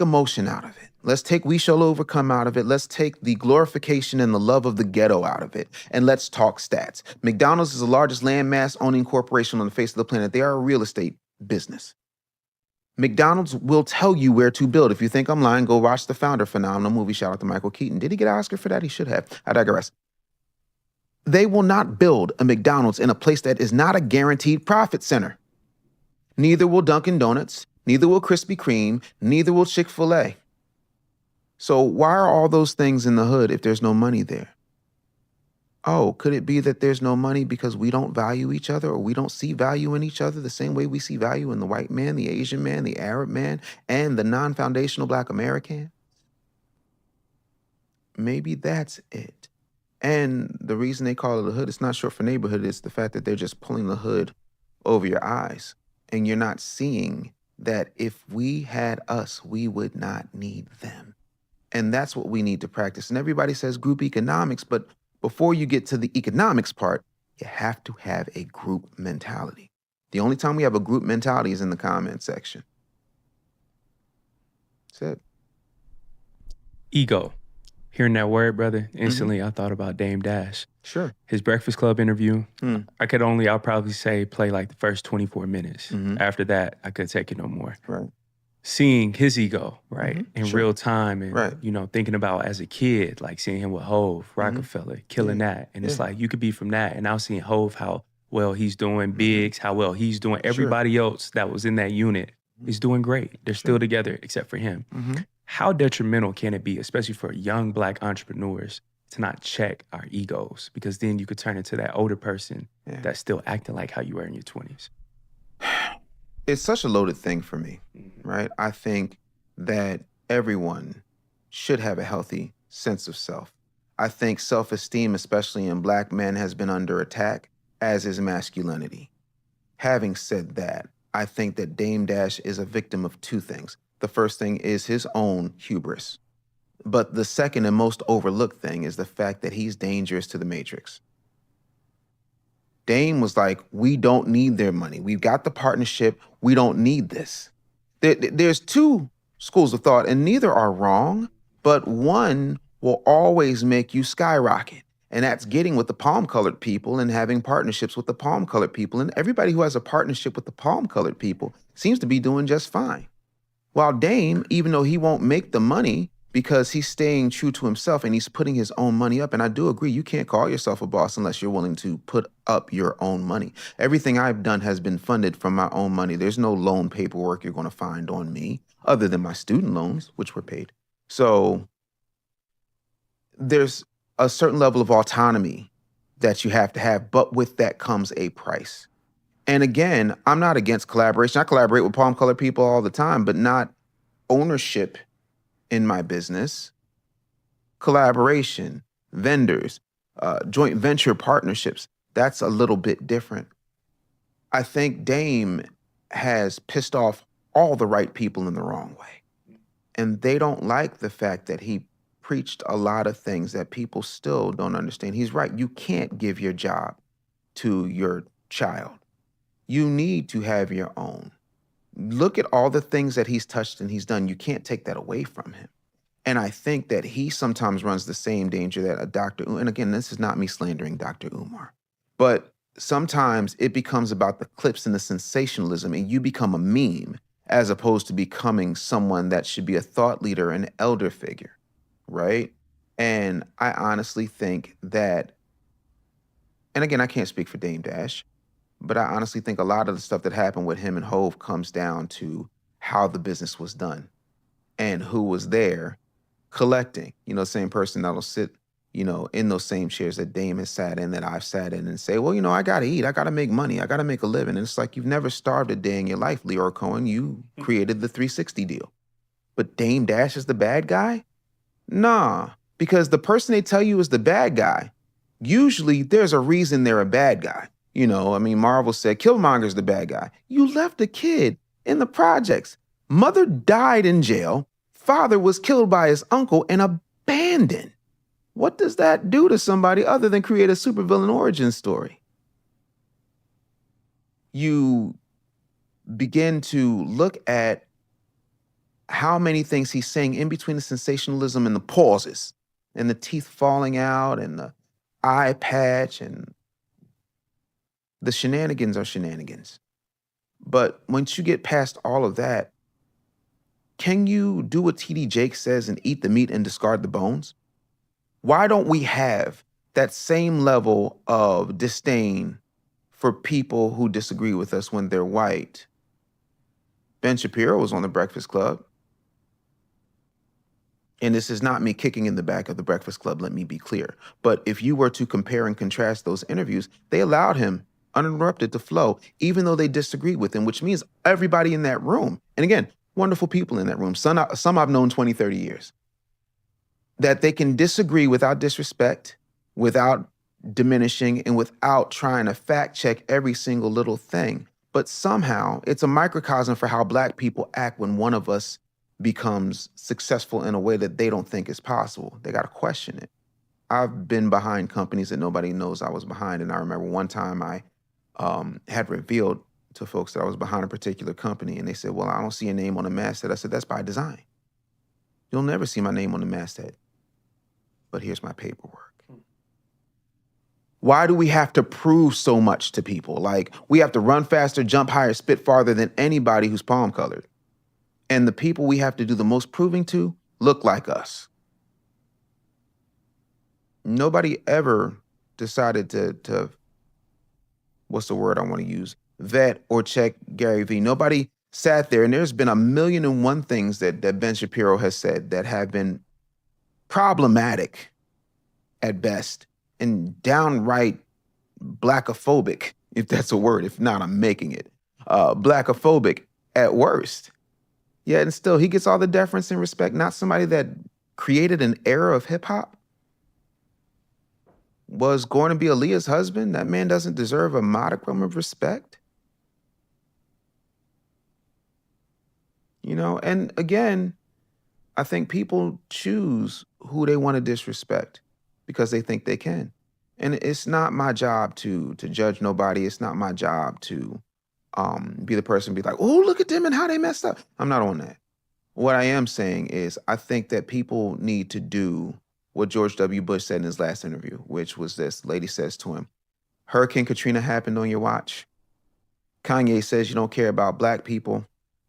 emotion out of it. Let's take "we shall overcome" out of it. Let's take the glorification and the love of the ghetto out of it. And let's talk stats. McDonald's is the largest landmass owning corporation on the face of the planet. They are a real estate business. McDonald's will tell you where to build. If you think I'm lying, go watch The Founder, phenomenal movie. Shout out to Michael Keaton. Did he get an Oscar for that? He should have. I digress. They will not build a McDonald's in a place that is not a guaranteed profit center. Neither will Dunkin' Donuts, neither will Krispy Kreme, neither will Chick-fil-A. So why are all those things in the hood if there's no money there? Oh, could it be that there's no money because we don't value each other, or we don't see value in each other the same way we see value in the white man, the Asian man, the Arab man, and the non-foundational Black American? Maybe that's it. And the reason they call it a hood, it's not short for neighborhood, it's the fact that they're just pulling the hood over your eyes. And you're not seeing that if we had us, we would not need them. And that's what we need to practice. And everybody says group economics, but before you get to the economics part, you have to have a group mentality. The only time we have a group mentality is in the comment section. That's it. Ego. Hearing that word, brother, instantly I thought about Dame Dash. Sure. His Breakfast Club interview, I'll probably say play like the first 24 minutes. After that, I could take it no more. Right. Seeing his ego, right, in real time, and Right. you know, thinking about as a kid, like seeing him with Hove, Rockefeller, killing that, and it's like you could be from that, and now seeing Hove, how well he's doing, Biggs, how well he's doing. Everybody else that was in that unit is doing great. They're still together, except for him. How detrimental can it be, especially for young Black entrepreneurs, to not check our egos? Because then you could turn into that older person that's still acting like how you were in your 20s. It's such a loaded thing for me, right? I think that everyone should have a healthy sense of self. I think self-esteem, especially in Black men, has been under attack, as is masculinity. Having said that, I think that Dame Dash is a victim of two things. The first thing is his own hubris. But the second and most overlooked thing is the fact that he's dangerous to the matrix. Dame was like, we don't need their money. We've got the partnership. We don't need this. There's two schools of thought, and neither are wrong, but one will always make you skyrocket. And that's getting with the palm-colored people and having partnerships with the palm-colored people. And everybody who has a partnership with the palm-colored people seems to be doing just fine. While Dame, even though he won't make the money because he's staying true to himself and he's putting his own money up, and I do agree, you can't call yourself a boss unless you're willing to put up your own money. Everything I've done has been funded from my own money. There's no loan paperwork you're going to find on me other than my student loans, which were paid. So there's a certain level of autonomy that you have to have, but with that comes a price. And again, I'm not against collaboration. I collaborate with palm-colored people all the time, but not ownership in my business. Collaboration, vendors, joint venture partnerships, that's a little bit different. I think Dame has pissed off all the right people in the wrong way. And they don't like the fact that he preached a lot of things that people still don't understand. He's right. You can't give your job to your child. You need to have your own. Look at all the things that he's touched and he's done. You can't take that away from him. And I think that he sometimes runs the same danger that a Dr. And again, this is not me slandering Dr. Umar, but sometimes it becomes about the clips and the sensationalism, and you become a meme as opposed to becoming someone that should be a thought leader, an elder figure, right? And I honestly think that, and again, I can't speak for Dame Dash, but I honestly think a lot of the stuff that happened with him and Hove comes down to how the business was done and who was there collecting. You know, the same person that'll sit, you know, in those same chairs that Dame has sat in, that I've sat in, and say, well, you know, I gotta eat, I gotta make money, I gotta make a living. And it's like, you've never starved a day in your life, Leroy Cohen. You created the 360 deal. But Dame Dash is the bad guy? Nah, because the person they tell you is the bad guy, usually there's a reason they're a bad guy. You know, I mean, Marvel said Killmonger's the bad guy. You left a kid in the projects. Mother died in jail. Father was killed by his uncle and abandoned. What does that do to somebody other than create a supervillain origin story? You begin to look at how many things he's saying in between the sensationalism and the pauses and the teeth falling out and the eye patch and the shenanigans are shenanigans. But once you get past all of that, can you do what TD Jakes says and eat the meat and discard the bones? Why don't we have that same level of disdain for people who disagree with us when they're white? Ben Shapiro was on the Breakfast Club. And this is not me kicking in the back of the Breakfast Club, let me be clear. But if you were to compare and contrast those interviews, they allowed him uninterrupted to flow, even though they disagreed with him, which means everybody in that room, and again, wonderful people in that room, some I've known 20, 30 years, that they can disagree without disrespect, without diminishing, and without trying to fact check every single little thing. But somehow it's a microcosm for how Black people act when one of us becomes successful in a way that they don't think is possible. They got to question it. I've been behind companies that nobody knows I was behind. And I remember one time I had revealed to folks that I was behind a particular company. And they said, well, I don't see a name on the masthead. I said, that's by design. You'll never see my name on the masthead. But here's my paperwork. Why do we have to prove so much to people? Like, we have to run faster, jump higher, spit farther than anybody who's palm colored. And the people we have to do the most proving to look like us. Nobody ever decided to what's the word I want to use? Vet or check Gary Vee. Nobody sat there, and there's been 1,000,001 things that Ben Shapiro has said that have been problematic at best and downright Blackophobic, if that's a word. If not, I'm making it. Blackophobic at worst. Yeah, and still, he gets all the deference and respect, not somebody that created an era of hip hop. Was going to be Aaliyah's husband. That man doesn't deserve a modicum of respect. You know, and again, I think people choose who they want to disrespect because they think they can. And it's not my job to judge nobody. It's not my job to be the person be like, oh, look at them and how they messed up. I'm not on that. What I am saying is I think that people need to do what George W. Bush said in his last interview, which was this. Lady says to him, Hurricane Katrina happened on your watch. Kanye says you don't care about Black people.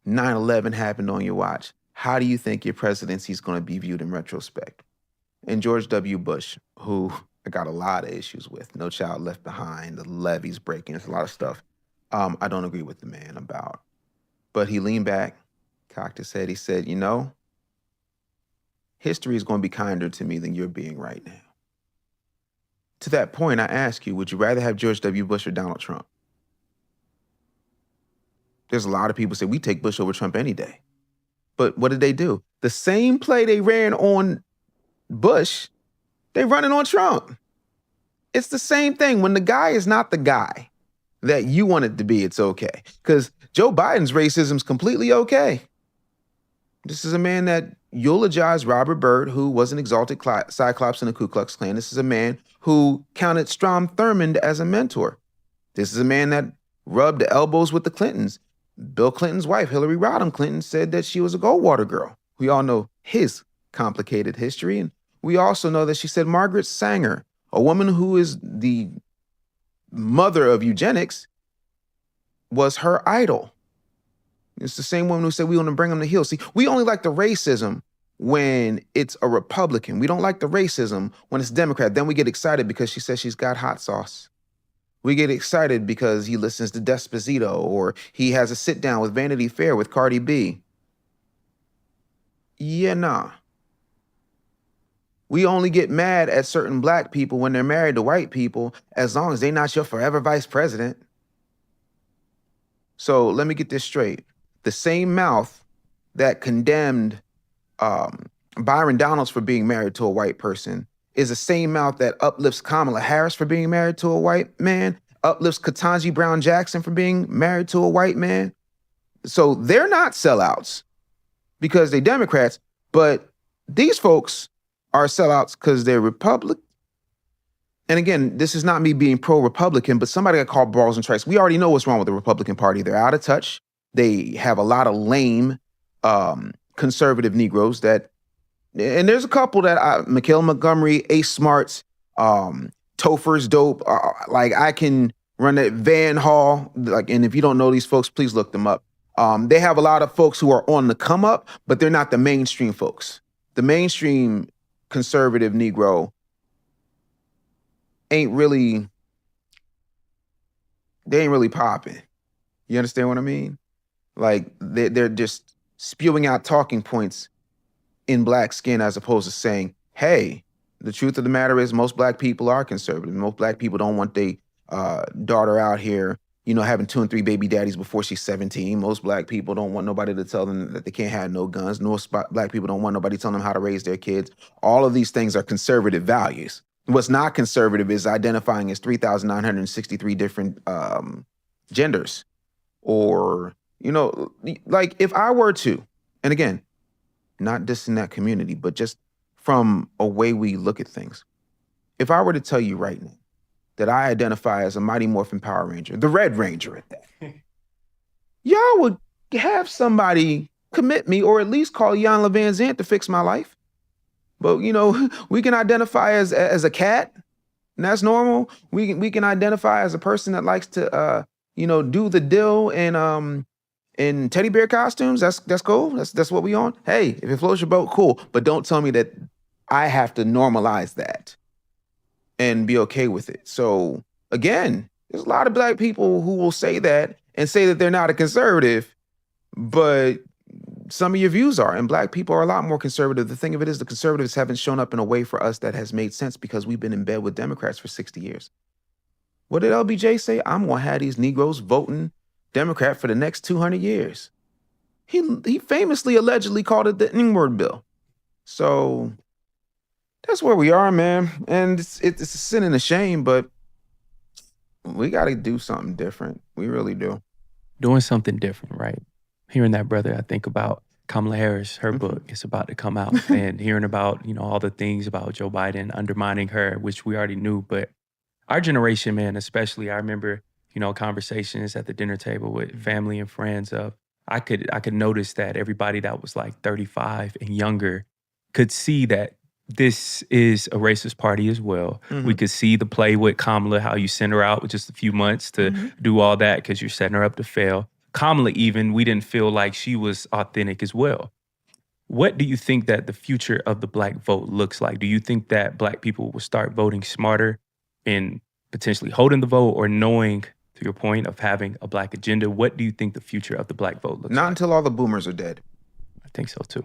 9/11 happened on your watch. How do you think your presidency is going to be viewed in retrospect? And George W. Bush, who I got a lot of issues with, No Child Left Behind, the levees breaking, there's a lot of stuff I don't agree with the man about. But he leaned back, cocked his head. He said, you know, history is going to be kinder to me than you're being right now. To that point, I ask you, would you rather have George W. Bush or Donald Trump? There's a lot of people say we take Bush over Trump any day. But what did they do? The same play they ran on Bush, they running on Trump. It's the same thing. When the guy is not the guy that you want it to be, it's okay. Because Joe Biden's racism is completely okay. This is a man that eulogized Robert Byrd, who was an exalted Cyclops in the Ku Klux Klan. This is a man who counted Strom Thurmond as a mentor. This is a man that rubbed elbows with the Clintons. Bill Clinton's wife, Hillary Rodham Clinton, said that she was a Goldwater girl. We all know his complicated history. And we also know that she said Margaret Sanger, a woman who is the mother of eugenics, was her idol. It's the same woman who said we want to bring them to heel. See, we only like the racism when it's a Republican. We don't like the racism when it's Democrat. Then we get excited because she says she's got hot sauce. We get excited because he listens to Despacito or he has a sit down with Vanity Fair with Cardi B. Yeah, nah. We only get mad at certain Black people when they're married to white people as long as they're not your forever vice president. So let me get this straight. The same mouth that condemned Byron Donalds for being married to a white person is the same mouth that uplifts Kamala Harris for being married to a white man, uplifts Ketanji Brown Jackson for being married to a white man. So they're not sellouts because they're Democrats, but these folks are sellouts because they're Republican. And again, this is not me being pro-Republican, but somebody got called balls and strikes. We already know what's wrong with the Republican Party. They're out of touch. They have a lot of lame conservative Negroes that, and there's a couple that Mikhail Montgomery, Ace Smarts, Topher's dope. Like I can run that Van Hall. Like, and if you don't know these folks, please look them up. They have a lot of folks who are on the come up, but they're not the mainstream folks. The mainstream conservative Negro ain't really popping. You understand what I mean? Like they're just spewing out talking points in black skin as opposed to saying, hey, the truth of the matter is most black people are conservative. Most black people don't want their daughter out here, having 2 and 3 baby daddies before she's 17. Most black people don't want nobody to tell them that they can't have no guns. Most black people don't want nobody telling them how to raise their kids. All of these things are conservative values. What's not conservative is identifying as 3,963 different genders. Or, like if I were to, and again, not dissing that community, but just from a way we look at things. If I were to tell you right now that I identify as a Mighty Morphin Power Ranger, the Red Ranger at that, y'all would have somebody commit me or at least call Jan Levan Zant to fix my life. But, we can identify as a cat, and that's normal. We can identify as a person that likes to, do the dill and in teddy bear costumes. That's cool. That's what we on. Hey, if it floats your boat, cool. But don't tell me that I have to normalize that and be okay with it. So again, there's a lot of black people who will say that and say that they're not a conservative, but some of your views are, and black people are a lot more conservative. The thing of it is the conservatives haven't shown up in a way for us that has made sense because we've been in bed with Democrats for 60 years. What did LBJ say? I'm gonna have these Negroes voting Democrat for the next 200 years. He famously, allegedly called it the N-word bill. So that's where we are, man. And it's a sin and a shame, but we got to do something different. We really do. Doing something different, right? Hearing that, brother, I think about Kamala Harris, her book is about to come out, and hearing about, all the things about Joe Biden undermining her, which we already knew. But our generation, man, especially, I remember, conversations at the dinner table with family and friends of, I could notice that everybody that was like 35 and younger could see that this is a racist party as well. We could see the play with Kamala, how you sent her out with just a few months to do all that because you're setting her up to fail. Kamala even, we didn't feel like she was authentic as well. What do you think that the future of the black vote looks like? Do you think that black people will start voting smarter and potentially holding the vote, or knowing, to your point, of having a black agenda? What do you think the future of the black vote looks like? Not until all the boomers are dead. I think so too.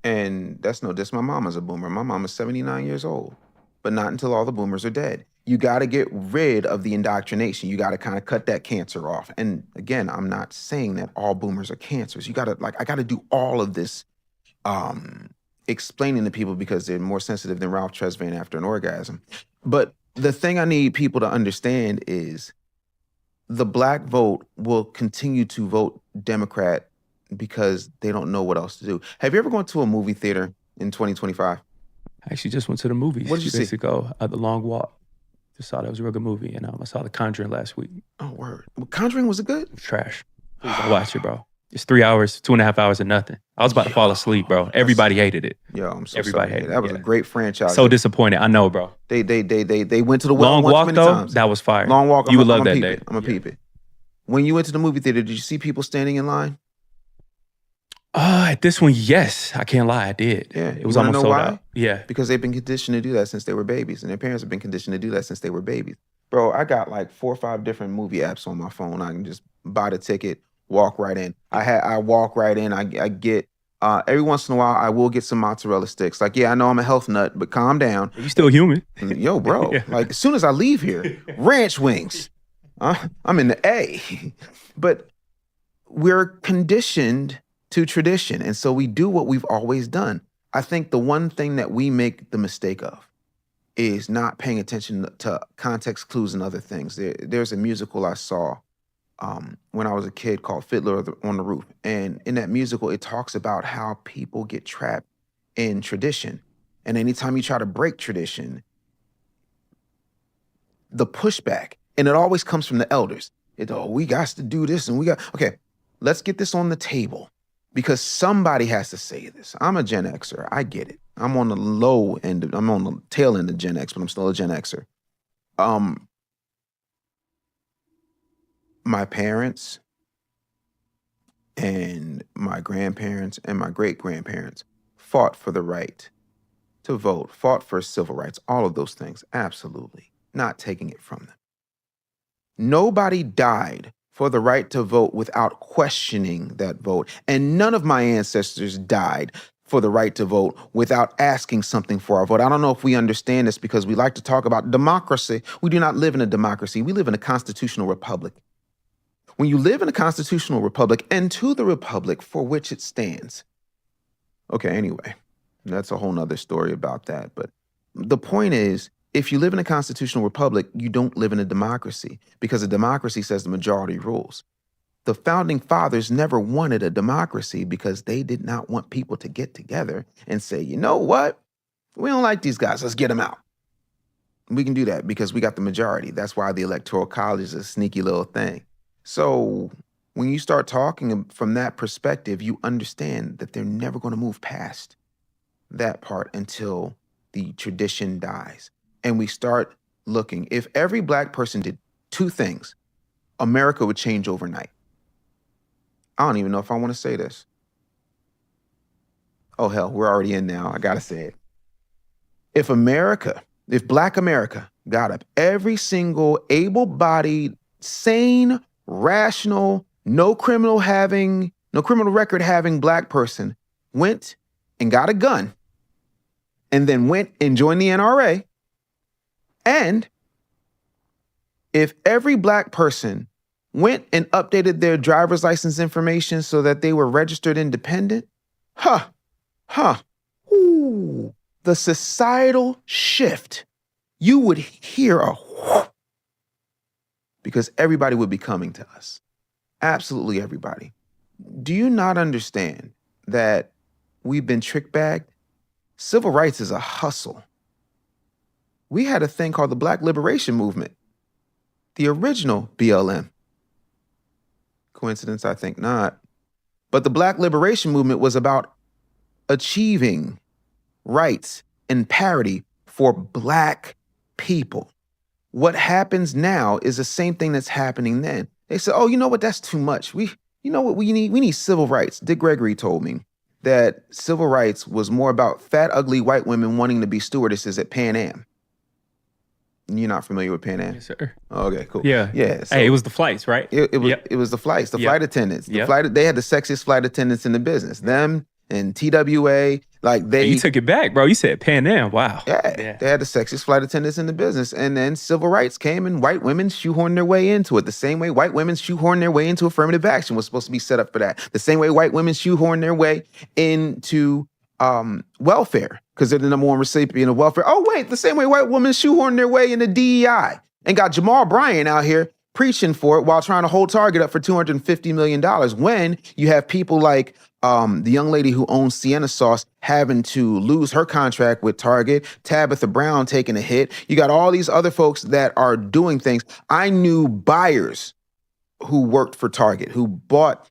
And that's no diss. My mama's a boomer. My mama's 79 years old. But not until all the boomers are dead. You got to get rid of the indoctrination. You got to kind of cut that cancer off. And again, I'm not saying that all boomers are cancers. You got to, I got to do all of this explaining to people because they're more sensitive than Ralph Tresvant after an orgasm. But the thing I need people to understand is the black vote will continue to vote Democrat because they don't know what else to do. Have you ever gone to a movie theater in 2025? I actually just went to the movies What did you see? days ago, The Long Walk. Just saw that. It was a real good movie. And I saw The Conjuring last week. Oh, word. Well, Conjuring, was it good? It was trash. I watched it, bro. It's 3 hours, 2.5 hours of nothing. I was about to fall asleep, bro. Everybody hated it. Yo, I'm so Everybody sorry. hated it. That was a great franchise. So disappointed. I know, bro. They went to the well Long once Walk, many though, times. that was fire. Long Walk, You would love that peep day. it. I'm gonna peep it. When you went to the movie theater, did you see people standing in line? At this one, yes. I can't lie, I did. Yeah. It was You wanna almost know sold why? out. Yeah. Because they've been conditioned to do that since they were babies, and their parents have been conditioned to do that since they were babies. Bro, I got like 4 or 5 different movie apps on my phone. I can just buy the ticket, walk right in. I walk right in. I get every once in a while I will get some mozzarella sticks. Like, yeah, I know I'm a health nut, but calm down. You still human. Yo, bro. Yeah. Like as soon as I leave here, ranch wings. I'm in the A. But we're conditioned to tradition, and so we do what we've always done. I think the one thing that we make the mistake of is not paying attention to context clues and other things. There's a musical I saw when I was a kid called Fiddler on the Roof. And in that musical, it talks about how people get trapped in tradition. And anytime you try to break tradition, the pushback, and it always comes from the elders. We got to do this and okay, let's get this on the table. because somebody has to say this. I'm a Gen Xer. I get it. I'm on the low end. I'm on the tail end of Gen X, but I'm still a Gen Xer. My parents and my grandparents and my great-grandparents fought for the right to vote, fought for civil rights, all of those things. Absolutely. Not taking it from them. Nobody died for the right to vote without questioning that vote. And none of my ancestors died for the right to vote without asking something for our vote. I don't know if we understand this because we like to talk about democracy. We do not live in a democracy. We live in a constitutional republic. When you live in a constitutional republic and to the republic for which it stands. Okay, anyway, that's a whole nother story about that. But the point is, if you live in a constitutional republic, you don't live in a democracy because a democracy says the majority rules. The founding fathers never wanted a democracy because they did not want people to get together and say, you know what? We don't like these guys. Let's get them out. We can do that because we got the majority. That's why the Electoral College is a sneaky little thing. So when you start talking from that perspective, you understand that they're never going to move past that part until the tradition dies. And we start looking. If every Black person did two things, America would change overnight. I don't even know if I want to say this. Oh, hell, we're already in now. I got to say it. If Black America got up, every single able-bodied, sane, rational, no criminal record having Black person went and got a gun and then went and joined the NRA, and if every Black person went and updated their driver's license information so that they were registered independent, the societal shift, you would hear a whoosh, because everybody would be coming to us. Absolutely everybody. Do you not understand that we've been trick-bagged? Civil rights is a hustle. We had a thing called the Black Liberation Movement, the original BLM. Coincidence? I think not. But the Black Liberation Movement was about achieving rights and parity for Black people. What happens now is the same thing that's happening then. They said, oh, you know what? That's too much. You know what we need? We need civil rights. Dick Gregory told me that civil rights was more about fat, ugly white women wanting to be stewardesses at Pan Am. You're not familiar with Pan Am? Yes, sir. Okay, cool. Yeah. Yeah. So hey, it was the flights, right? it was Yep. it was the flights, the Yep. flight attendants. Yep. They had the sexiest flight attendants in the business. Them and TWA, like they You took it back, bro. You said Pan Am. Wow. Yeah, they had the sexiest flight attendants in the business. And then civil rights came and white women shoehorned their way into it. The same way white women shoehorned their way into affirmative action was supposed to be set up for that. The same way white women shoehorned their way into welfare because they're the number one recipient of welfare. Oh, wait, the same way white women shoehorned their way into DEI and got Jamal Bryant out here preaching for it while trying to hold Target up for $250 million when you have people like the young lady who owns Sienna Sauce having to lose her contract with Target, Tabitha Brown taking a hit. You got all these other folks that are doing things. I knew buyers who worked for Target, who bought,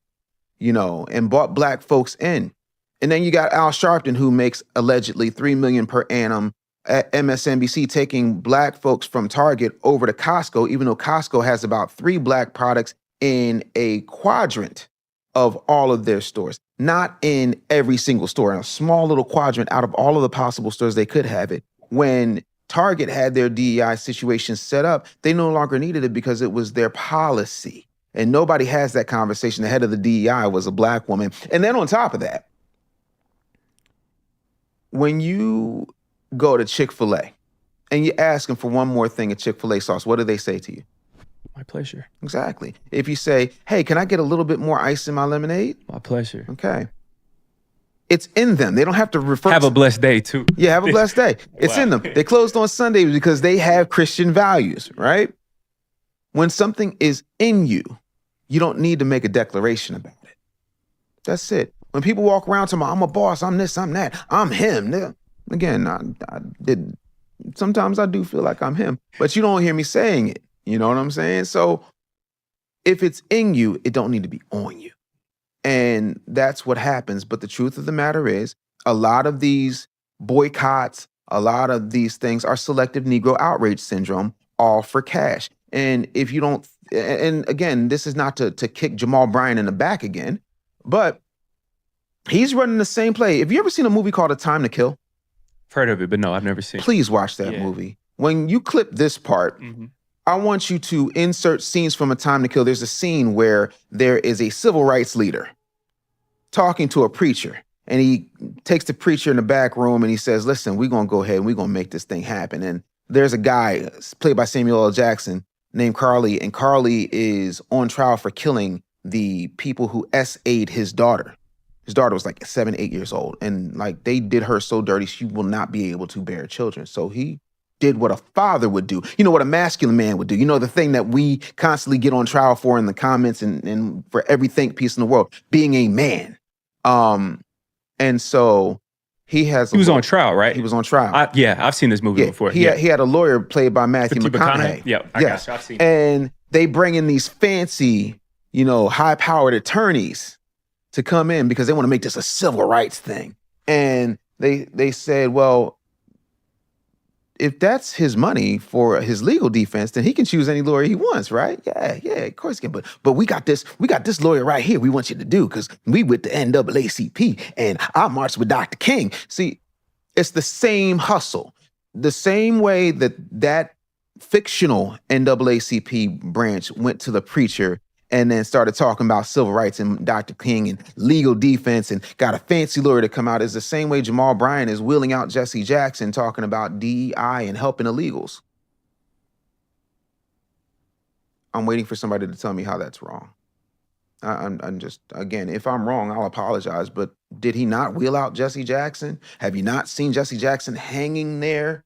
and bought Black folks in. And then you got Al Sharpton, who makes allegedly $3 million per annum at MSNBC, taking Black folks from Target over to Costco, even though Costco has about 3 Black products in a quadrant of all of their stores. Not in every single store, in a small little quadrant out of all of the possible stores they could have it. When Target had their DEI situation set up, they no longer needed it because it was their policy. And nobody has that conversation. The head of the DEI was a Black woman. And then on top of that, when you go to Chick-fil-A and you ask them for one more thing of Chick-fil-A sauce, what do they say to you? My pleasure. Exactly. If you say, hey, can I get a little bit more ice in my lemonade? My pleasure. Okay. It's in them. They don't have to refer Have to... a blessed day, too. Yeah, have a blessed day. It's Wow. in them. They closed on Sunday because they have Christian values, right? When something is in you, you don't need to make a declaration about it. That's it. When people walk around to me, I'm a boss, I'm this, I'm that, I'm him. Again, I did. Sometimes I do feel like I'm him, but you don't hear me saying it. You know what I'm saying? So if it's in you, it don't need to be on you. And that's what happens. But the truth of the matter is, a lot of these boycotts, a lot of these things are selective Negro outrage syndrome, all for cash. And if you don't, and again, this is not to kick Jamal Bryant in the back again, but he's running the same play. Have you ever seen a movie called A Time to Kill? I've heard of it, but no, I've never seen it. Please watch that movie. When you clip this part, I want you to insert scenes from A Time to Kill. There's a scene where there is a civil rights leader talking to a preacher, and he takes the preacher in the back room and he says, listen, we're going to go ahead and we're going to make this thing happen. And there's a guy played by Samuel L. Jackson named Carly, and Carly is on trial for killing the people who SA'd his daughter. His daughter was like 7, 8 years old, and like they did her so dirty, she will not be able to bear children. So he did what a father would do. You know, what a masculine man would do. You know, the thing that we constantly get on trial for in the comments and for every think piece in the world, being a man. And so he was on trial, right? He was on trial. I've seen this movie before. He had a lawyer played by Matthew McConaughey. Yeah, I got you. I've seen it. And they bring in these fancy, high-powered attorneys to come in because they want to make this a civil rights thing. And they said, well, if that's his money for his legal defense, then he can choose any lawyer he wants, right? Yeah, of course he can. But we got this lawyer right here we want you to do because we with the NAACP and I marched with Dr. King. See, it's the same hustle. The same way that fictional NAACP branch went to the preacher and then started talking about civil rights and Dr. King and legal defense and got a fancy lawyer to come out, is the same way Jamal Bryant is wheeling out Jesse Jackson talking about DEI and helping illegals. I'm waiting for somebody to tell me how that's wrong. I'm just, again, if I'm wrong, I'll apologize, but did he not wheel out Jesse Jackson? Have you not seen Jesse Jackson hanging there,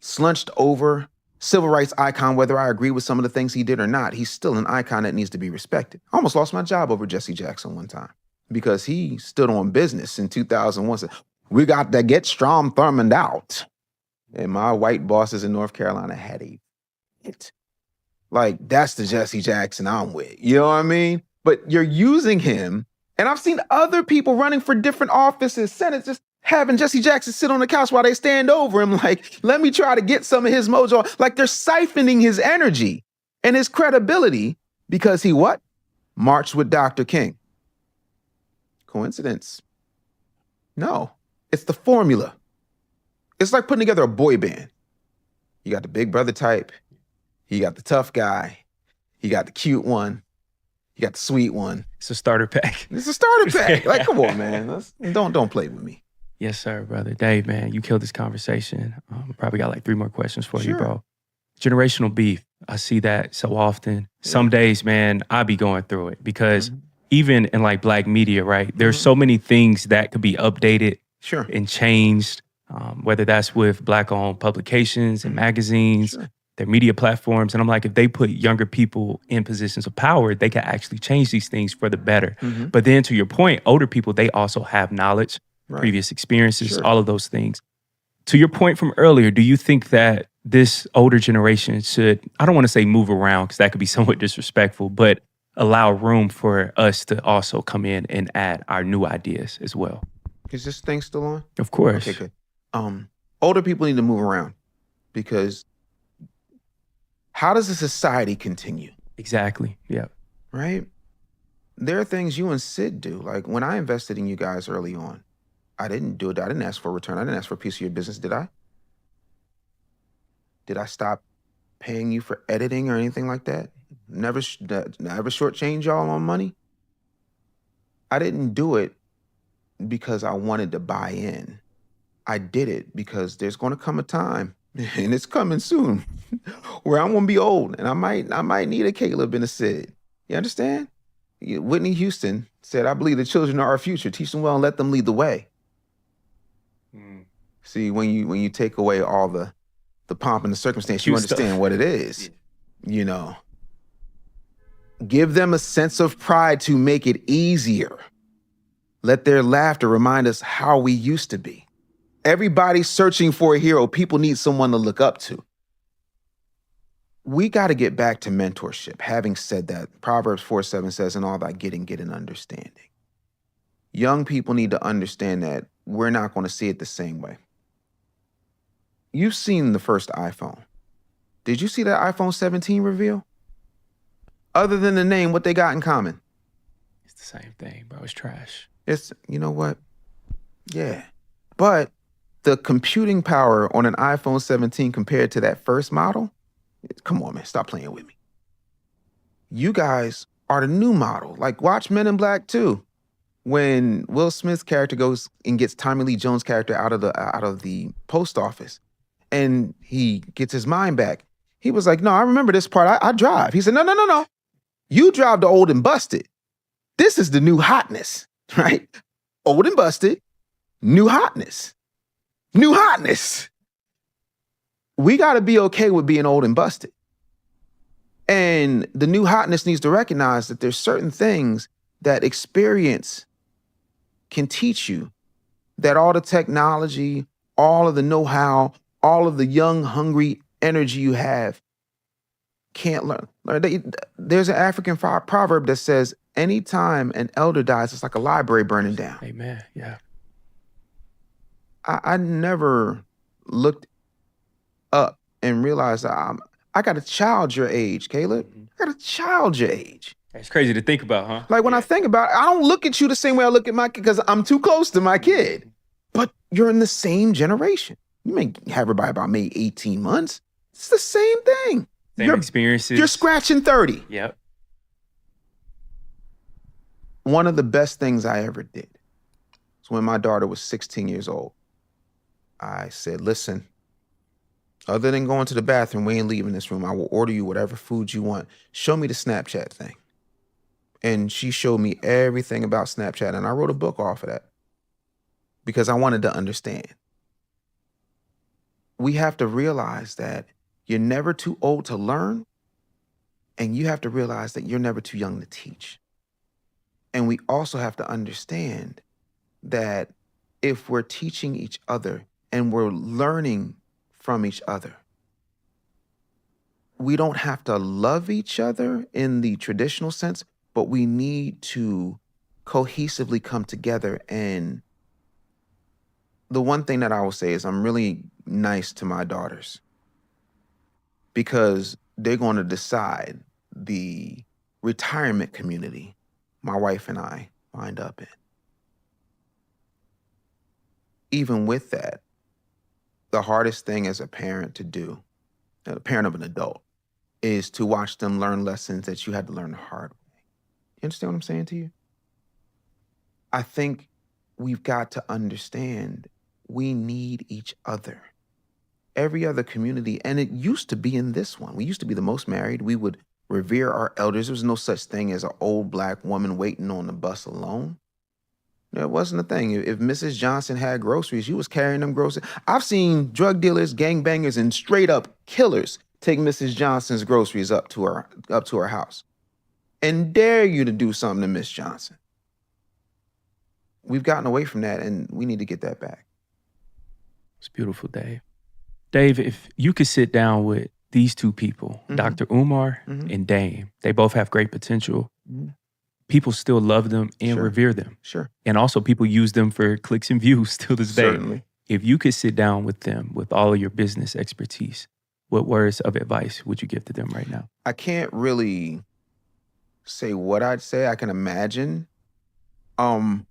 slunched over, civil rights icon, whether I agree with some of the things he did or not? He's still an icon that needs to be respected. I almost lost my job over Jesse Jackson one time because he stood on business in 2001. Said, we got to get Strom Thurmond out. And my white bosses in North Carolina had a fit. Like, that's the Jesse Jackson I'm with. You know what I mean? But you're using him. And I've seen other people running for different offices, Senate, just having Jesse Jackson sit on the couch while they stand over him, like, let me try to get some of his mojo. Like, they're siphoning his energy and his credibility because he what? Marched with Dr. King. Coincidence? No. It's the formula. It's like putting together a boy band. You got the big brother type. You got the tough guy. You got the cute one. You got the sweet one. It's a starter pack. It's a starter pack. Like, come on, man. Don't play with me. Yes, sir, brother. Dave, man, you killed this conversation. Probably got like 3 more questions for you, bro. Generational beef. I see that so often. Some days, man, I be going through it because even in like Black media, right, there's so many things that could be updated and changed, whether that's with Black-owned publications and magazines, their media platforms. And I'm like, if they put younger people in positions of power, they can actually change these things for the better. But then to your point, older people, they also have knowledge, previous experiences, all of those things. To your point from earlier, do you think that this older generation should, I don't want to say move around because that could be somewhat disrespectful, but allow room for us to also come in and add our new ideas as well? Is this thing still on? Of course. Okay, good. Older people need to move around because how does a society continue? Exactly. Yeah. Right? There are things you and Sid do. Like when I invested in you guys early on, I didn't do it. I didn't ask for a return. I didn't ask for a piece of your business, did I? Did I stop paying you for editing or anything like that? Never shortchange y'all on money? I didn't do it because I wanted to buy in. I did it because there's going to come a time, and it's coming soon, where I'm going to be old, and I might need a Caleb and a Sid. You understand? Whitney Houston said, I believe the children are our future. Teach them well and let them lead the way. See, when you take away all the pomp and the circumstance, you understand what it is. You know, give them a sense of pride to make it easier. Let their laughter remind us how we used to be. Everybody's searching for a hero. People need someone to look up to. We got to get back to mentorship. Having said that, Proverbs 4:7 says, in all thy getting, get an understanding. young people need to understand that we're not going to see it the same way. You've seen the first iPhone. Did you see that iPhone 17 reveal? Other than the name, what they got in common? It's the same thing, bro. It's trash. It's, you know what? Yeah. But the computing power on an iPhone 17 compared to that first model, come on, man, stop playing with me. You guys are the new model. Like, watch Men in Black 2. When Will Smith's character goes and gets Tommy Lee Jones' character out of the post office, and he gets his mind back, he was like, no, I remember this part. I drive. He said, no. You drive the old and busted. This is the new hotness, right? Old and busted, new hotness. New hotness. We got to be okay with being old and busted. And the new hotness needs to recognize that there's certain things that experience can teach you, that all the technology, all of the know-how, all of the young, hungry energy you have can't learn. There's an African proverb that says, anytime an elder dies, it's like a library burning down. Amen. Yeah. I never looked up and realized I got a child your age, Caleb. I got a child your age. That's crazy to think about, huh? Like, when I think about it, I don't look at you the same way I look at my kid because I'm too close to my kid. But you're in the same generation. You may have her by about maybe 18 months. It's the same thing. Same experiences. You're scratching 30. Yep. One of the best things I ever did was when my daughter was 16 years old. I said, listen, other than going to the bathroom, we ain't leaving this room. I will order you whatever food you want. Show me the Snapchat thing. And she showed me everything about Snapchat, and I wrote a book off of that because I wanted to understand. We have to realize that you're never too old to learn, and you have to realize that you're never too young to teach. And we also have to understand that if we're teaching each other and we're learning from each other, we don't have to love each other in the traditional sense, but we need to cohesively come together. And the one thing that I will say is I'm really nice to my daughters because they're going to decide the retirement community my wife and I wind up in. Even with that, the hardest thing as a parent to do, a parent of an adult, is to watch them learn lessons that you had to learn the hard way. You understand what I'm saying to you? I think we've got to understand we need each other. Every other community, and it used to be in this one, we used to be the most married. We would revere our elders. There was no such thing as an old Black woman waiting on the bus alone. There wasn't a thing. If Mrs. Johnson had groceries, she was carrying them groceries. I've seen drug dealers, gangbangers, and straight up killers take Mrs. Johnson's groceries up to her house and dare you to do something to Miss Johnson. We've gotten away from that, and we need to get that back. It's beautiful, Dave. Dave, if you could sit down with these two people, Dr. Umar and Dame, they both have great potential. People still love them and revere them. Sure. And also people use them for clicks and views till this day. Certainly. If you could sit down with them with all of your business expertise, what words of advice would you give to them right now? I can't really say what I'd say. I can imagine. The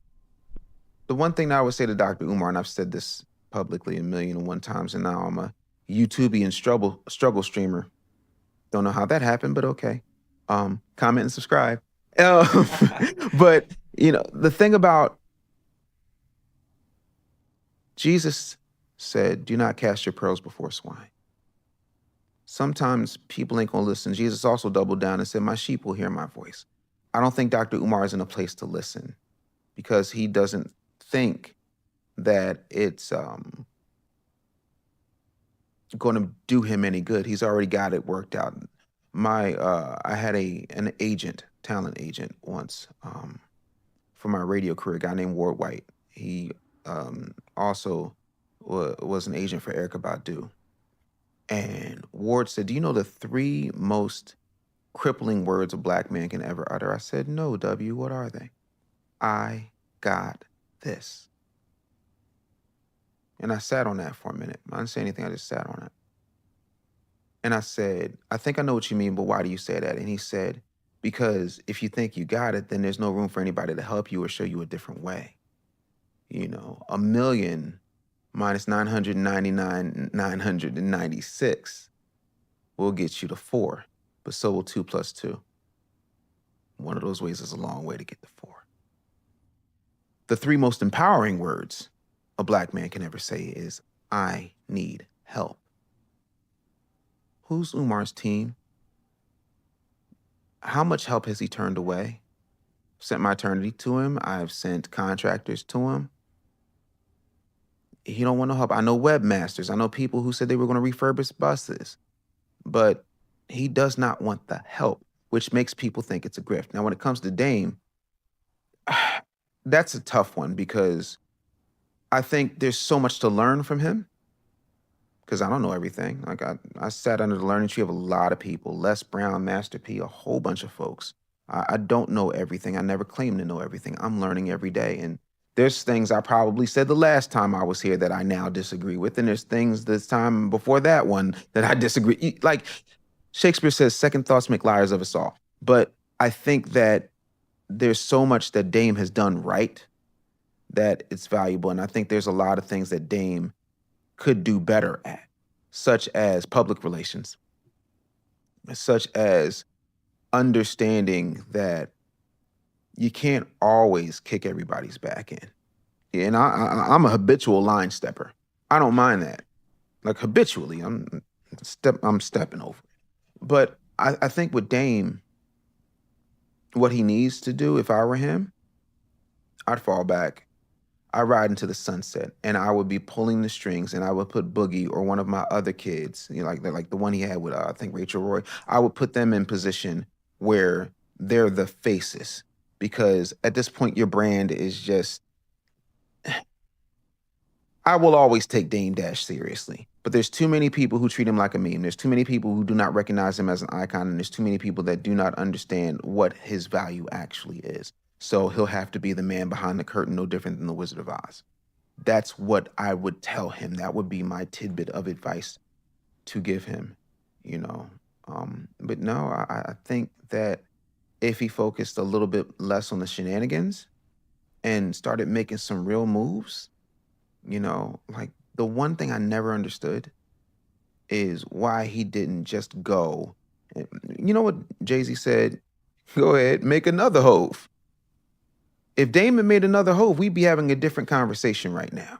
one thing that I would say to Dr. Umar, and I've said this publicly 1,000,001 times, and now I'm a YouTubian struggle streamer. Don't know how that happened, but okay. Comment and subscribe. But, the thing about Jesus said, do not cast your pearls before swine. Sometimes people ain't gonna listen. Jesus also doubled down and said, my sheep will hear my voice. I don't think Dr. Umar is in a place to listen because he doesn't think that it's going to do him any good. He's already got it worked out. I had an agent, talent agent once for my radio career, a guy named Ward White. He also was an agent for Erykah Badu. And Ward said, do you know the 3 most crippling words a Black man can ever utter? I said, no, W, what are they? I got this. And I sat on that for a minute. I didn't say anything. I just sat on it. And I said, I think I know what you mean, but why do you say that? And he said, because if you think you got it, then there's no room for anybody to help you or show you a different way. You know, 1,000,000 minus 996 will get you to 4, but so will 2 plus 2. One of those ways is a long way to get to 4. The 3 most empowering words a Black man can ever say is, I need help. Who's Umar's team? How much help has he turned away? Sent my eternity to him. I've sent contractors to him. He don't want no help. I know webmasters. I know people who said they were going to refurbish buses. But he does not want the help, which makes people think it's a grift. Now, when it comes to Dame, that's a tough one because I think there's so much to learn from him because I don't know everything. Like I sat under the learning tree of a lot of people, Les Brown, Master P, a whole bunch of folks. I don't know everything. I never claim to know everything. I'm learning every day. And there's things I probably said the last time I was here that I now disagree with. And there's things this time before that one that I disagree. Like Shakespeare says, second thoughts make liars of us all. But I think that there's so much that Dame has done right that it's valuable. And I think there's a lot of things that Dame could do better at, such as public relations, such as understanding that you can't always kick everybody's back in. And I'm a habitual line stepper. I don't mind that. Like habitually, I'm stepping over it. But I think with Dame, what he needs to do, if I were him, I'd fall back. I ride into the sunset and I would be pulling the strings and I would put Boogie or one of my other kids, you know, like the one he had with, I think, Rachel Roy, I would put them in position where they're the faces because at this point, your brand is just, I will always take Dame Dash seriously, but there's too many people who treat him like a meme. There's too many people who do not recognize him as an icon, and there's too many people that do not understand what his value actually is. So he'll have to be the man behind the curtain, no different than the Wizard of Oz. That's what I would tell him. That would be my tidbit of advice to give him, you know. But no, I think that if he focused a little bit less on the shenanigans and started making some real moves, you know, like the one thing I never understood is why he didn't just go. You know what Jay-Z said? Go ahead, make another Hove. If Damon made another Hove, we'd be having a different conversation right now.